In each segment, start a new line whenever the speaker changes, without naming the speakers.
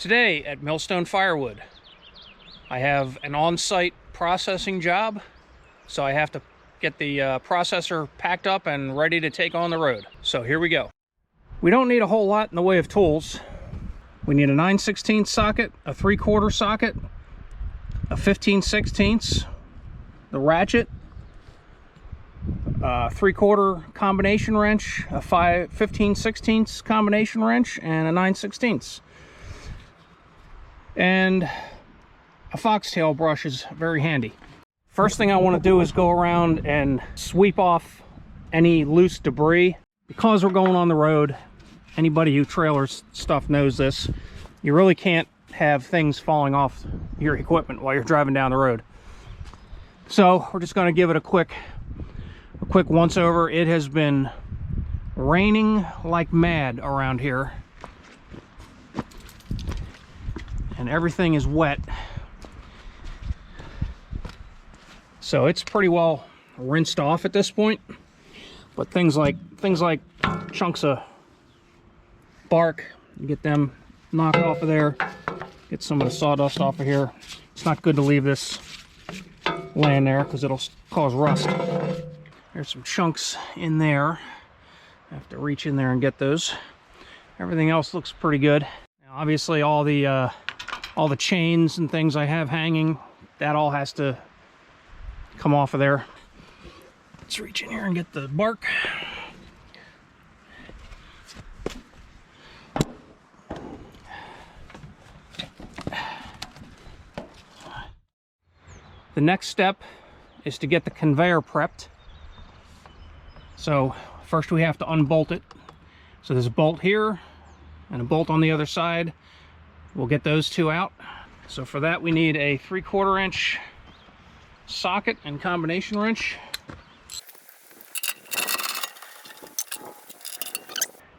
Today at Millstone Firewood, I have an on-site processing job, so I have to get the processor packed up and ready to take on the road. So here we go. We don't need a whole lot in the way of tools. We need a 9/16 socket, a 3/4 socket, a 15/16, the ratchet, a 3/4 combination wrench, a 15/16 combination wrench, and a 9/16. And a foxtail brush is very handy. First thing I want to do is go around and sweep off any loose debris. Because we're going on the road, anybody who trailers stuff knows this, you really can't have things falling off your equipment while you're driving down the road. So we're just going to give it a quick once over. It has been raining like mad around here, and everything is wet, so it's pretty well rinsed off at this point. But things like chunks of bark, get them knocked off of there, get some of the sawdust off of here. It's not good to leave this laying there because it'll cause rust. There's some chunks in there. I have to reach in there and get those. Everything else looks pretty good. Now, obviously all the chains and things I have hanging, that all has to come off of there. Let's reach in here and get the bark. The next step is to get the conveyor prepped. So first we have to unbolt it. So there's a bolt here and a bolt on the other side. We'll get those two out. So for that we need a 3/4 inch socket and combination wrench.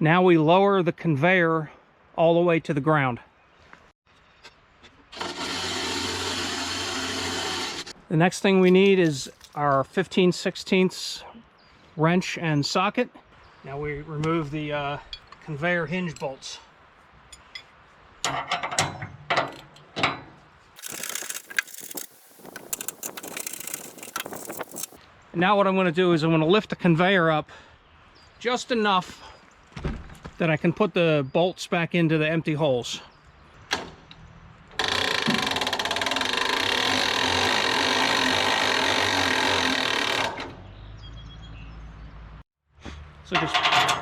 Now we lower the conveyor all the way to the ground. The next thing we need is our 15/16 wrench and socket. Now we remove the conveyor hinge bolts. And now what I'm going to do is I'm going to lift the conveyor up just enough that I can put the bolts back into the empty holes. So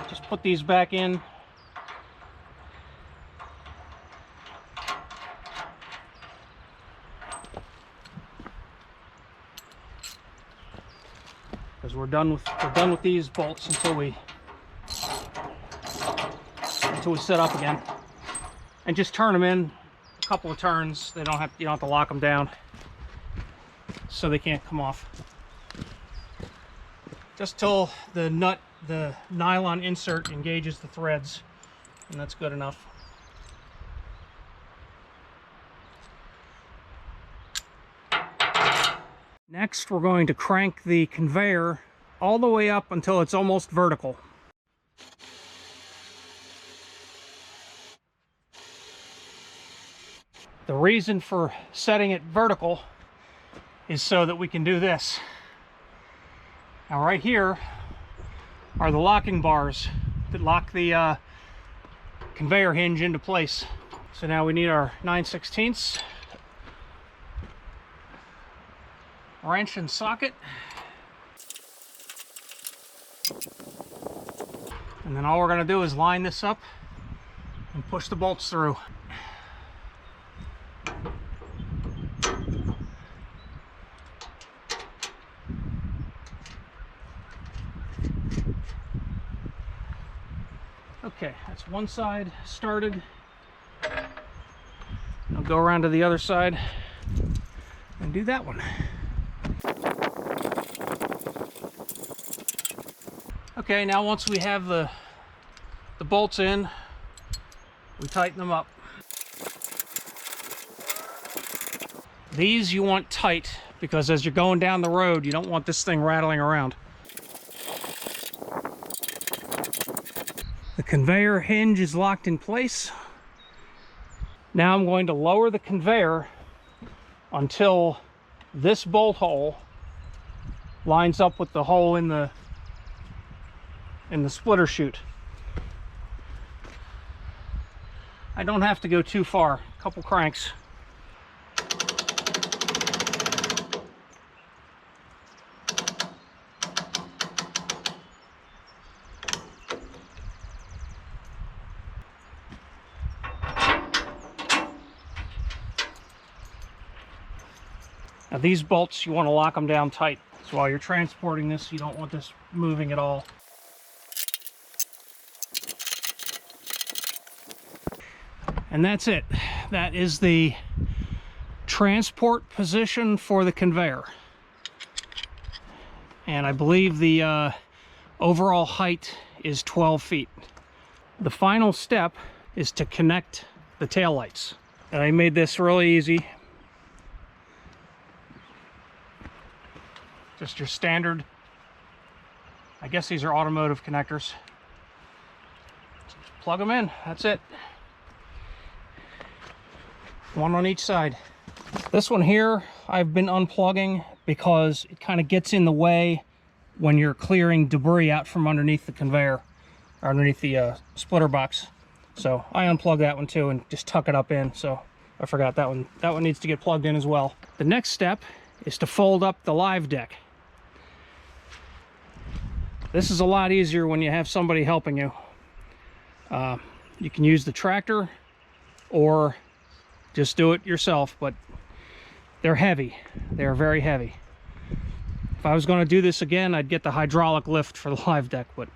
just put these back in. Because we're done with these bolts until we set up again. And just turn them in a couple of turns. You don't have to lock them down so they can't come off. Just till the nylon insert engages the threads, and that's good enough. Next, we're going to crank the conveyor all the way up until it's almost vertical. The reason for setting it vertical is so that we can do this. Now right here are the locking bars that lock the conveyor hinge into place. So now we need our 9/16 wrench and socket. And then all we're going to do is line this up and push the bolts through. Okay, that's one side started. I'll go around to the other side and do that one. Okay, now once we have the bolts in, we tighten them up. These you want tight because as you're going down the road, you don't want this thing rattling around. The conveyor hinge is locked in place. Now I'm going to lower the conveyor until this bolt hole lines up with the hole in the splitter chute. I don't have to go too far, a couple cranks. Now these bolts, you want to lock them down tight. So while you're transporting this, you don't want this moving at all. And that's it. That is the transport position for the conveyor. And I believe the overall height is 12 feet. The final step is to connect the taillights. And I made this really easy. Just your standard, I guess these are automotive connectors. Just plug them in, that's it. One on each side. This one here, I've been unplugging because it kind of gets in the way when you're clearing debris out from underneath the conveyor, or underneath the splitter box. So I unplug that one too and just tuck it up in. So I forgot that one. That one needs to get plugged in as well. The next step is to fold up the live deck. This is a lot easier when you have somebody helping you. You can use the tractor or just do it yourself, but they're heavy. They're very heavy. If I was going to do this again, I'd get the hydraulic lift for the live deck, but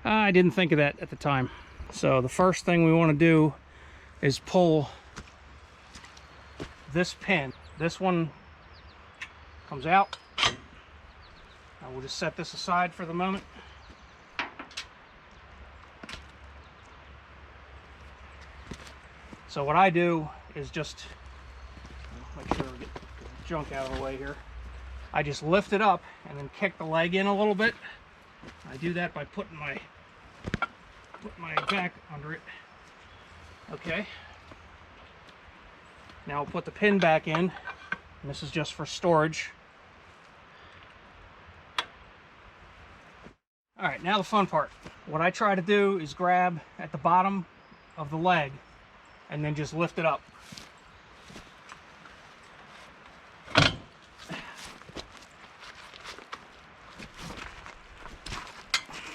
I didn't think of that at the time. So the first thing we want to do is pull this pin. This one comes out. I will just set this aside for the moment. So what I do is just, make sure we get the junk out of the way here. I just lift it up and then kick the leg in a little bit. I do that by putting my back under it. Okay. Now I'll put the pin back in, and this is just for storage. All right, now the fun part. What I try to do is grab at the bottom of the leg and then just lift it up.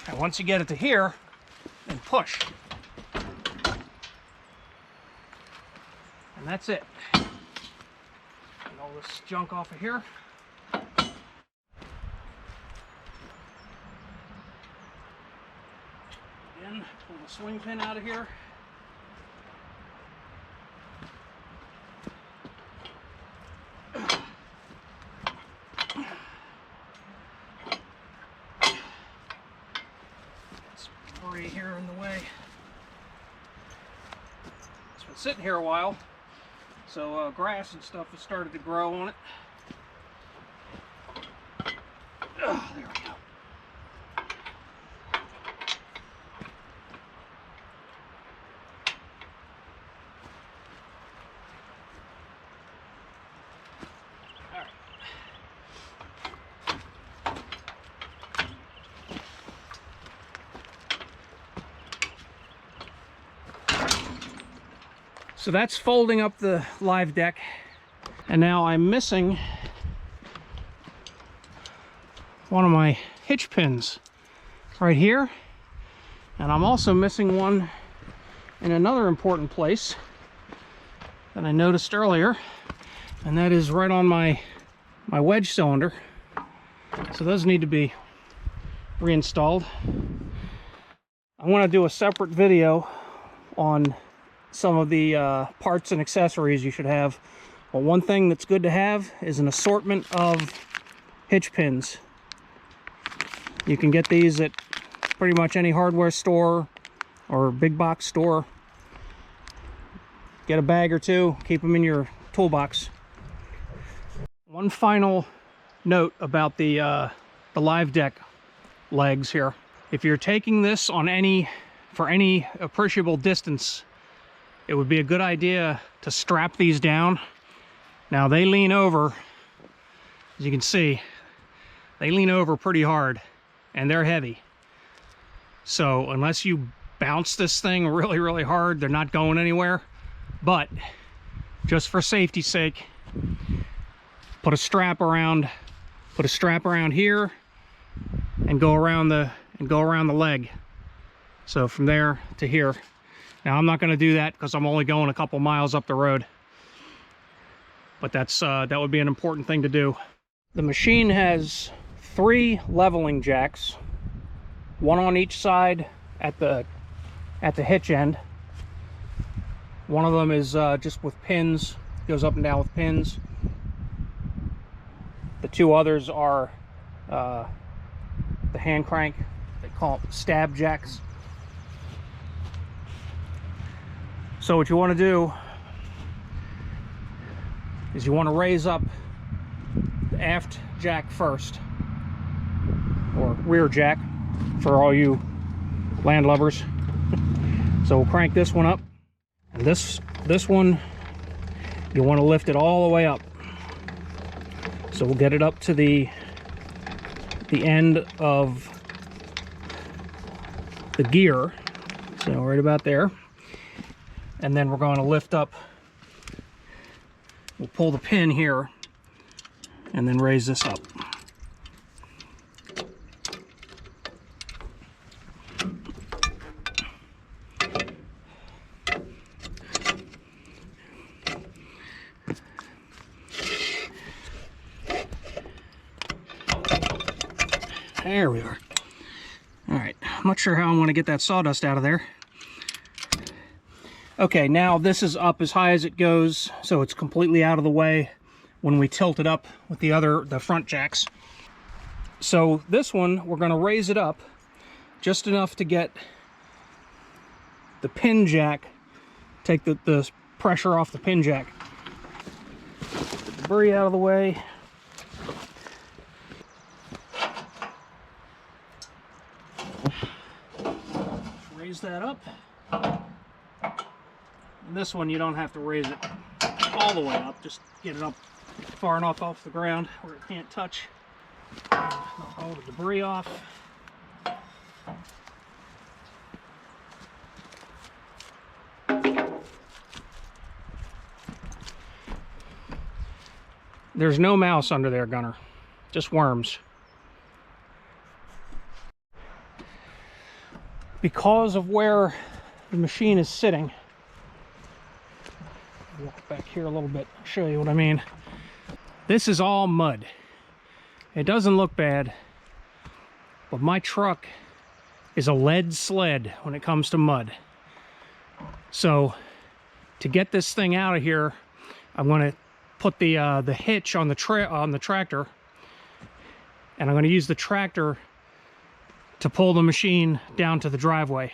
And once you get it to here, then push. And that's it. Get all this junk off of here. Again, pull the swing pin out of here. Here in the way. It's been sitting here a while, so grass and stuff has started to grow on it. Oh, there we go. All right. So that's folding up the live deck, and now I'm missing one of my hitch pins right here, and I'm also missing one in another important place that I noticed earlier, and that is right on my wedge cylinder. So those need to be reinstalled. I want to do a separate video on some of the parts and accessories you should have. But one thing that's good to have is an assortment of hitch pins. You can get these at pretty much any hardware store or big box store. Get a bag or two, keep them in your toolbox. One final note about the live deck legs here. If you're taking this on for any appreciable distance, it would be a good idea to strap these down. Now they lean over, as you can see, they lean over pretty hard and they're heavy. So unless you bounce this thing really, really hard, they're not going anywhere. But just for safety's sake, put a strap around here and go around the leg. So from there to here. Now I'm not going to do that because I'm only going a couple miles up the road. But that would be an important thing to do. The machine has 3 leveling jacks, one on each side at the hitch end. One of them is just with pins, goes up and down with pins. The 2 others are the hand crank, they call it stab jacks. So what you want to do is you want to raise up the aft jack first, or rear jack for all you landlubbers. So we'll crank this one up, and this one you want to lift it all the way up. So we'll get it up to the end of the gear, so right about there. And then we're going to lift up, we'll pull the pin here and then raise this up. There we are. All right, I'm not sure how I want to get that sawdust out of there. Okay, now this is up as high as it goes, so it's completely out of the way when we tilt it up with the front jacks. So this one, we're going to raise it up just enough to get the pin jack, take the pressure off the pin jack. Get the debris out of the way. Raise that up. And this one you don't have to raise it all the way up, just get it up far enough off the ground where it can't touch. Knock all the debris off. There's no mouse under there, Gunner, just worms. Because of where the machine is sitting, walk back here a little bit, show you what I mean. This is all mud. It doesn't look bad, but my truck is a lead sled when it comes to mud. So to get this thing out of here, I'm going to put the hitch on the tractor, and I'm going to use the tractor to pull the machine down to the driveway,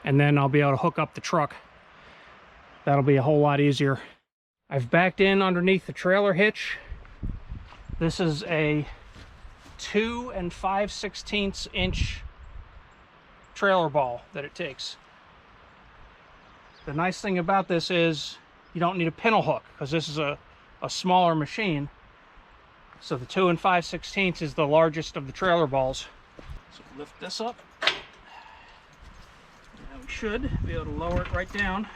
and then I'll be able to hook up the truck. That'll be a whole lot easier. I've backed in underneath the trailer hitch. This is a 2 5/16 inch trailer ball that it takes. The nice thing about this is you don't need a pintle hook, because this is a smaller machine. So the 2 5/16 is the largest of the trailer balls. So lift this up. Now we should be able to lower it right down.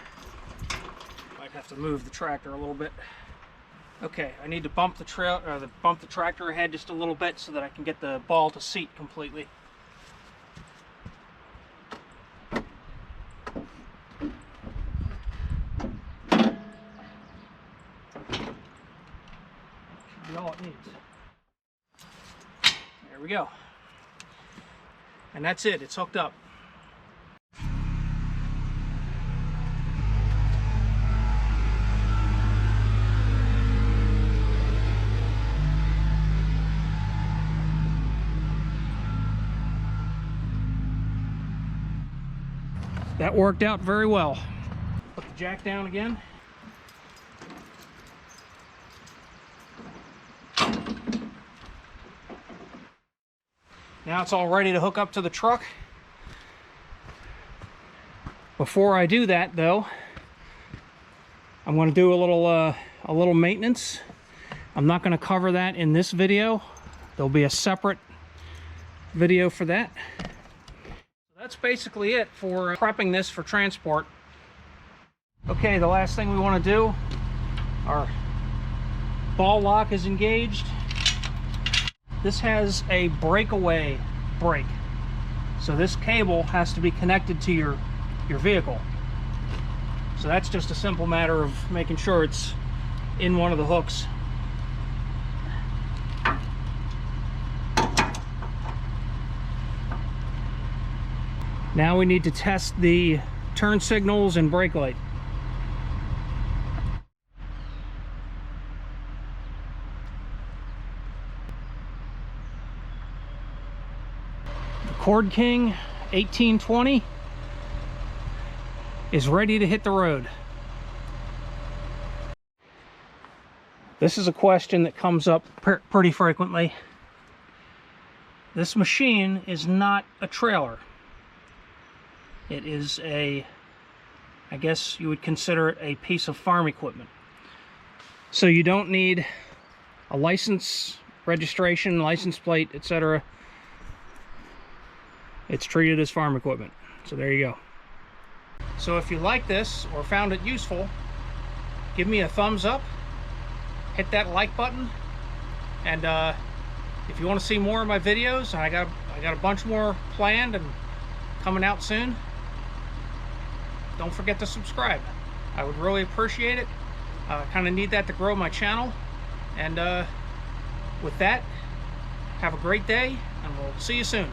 Might have to move the tractor a little bit. Okay, I need to bump the tractor ahead just a little bit so that I can get the ball to seat completely. Should be all it needs. There we go. And that's it, it's hooked up. That worked out very well. Put the jack down again. Now it's all ready to hook up to the truck. Before I do that though, I'm going to do a little maintenance. I'm not going to cover that in this video. There'll be a separate video for that. That's basically it for prepping this for transport. Okay, the last thing we want to do, our ball lock is engaged. This has a breakaway brake, so this cable has to be connected to your vehicle. So that's just a simple matter of making sure it's in one of the hooks. Now we need to test the turn signals and brake light. The Cord King M18-20 is ready to hit the road. This is a question that comes up pretty frequently. This machine is not a trailer. It is I guess you would consider it a piece of farm equipment. So you don't need a license, registration, license plate, etc. It's treated as farm equipment. So there you go. So if you like this or found it useful, give me a thumbs up, hit that like button, and if you want to see more of my videos, I got a bunch more planned and coming out soon, don't forget to subscribe. I would really appreciate it. I kind of need that to grow my channel. And with that, have a great day, and we'll see you soon.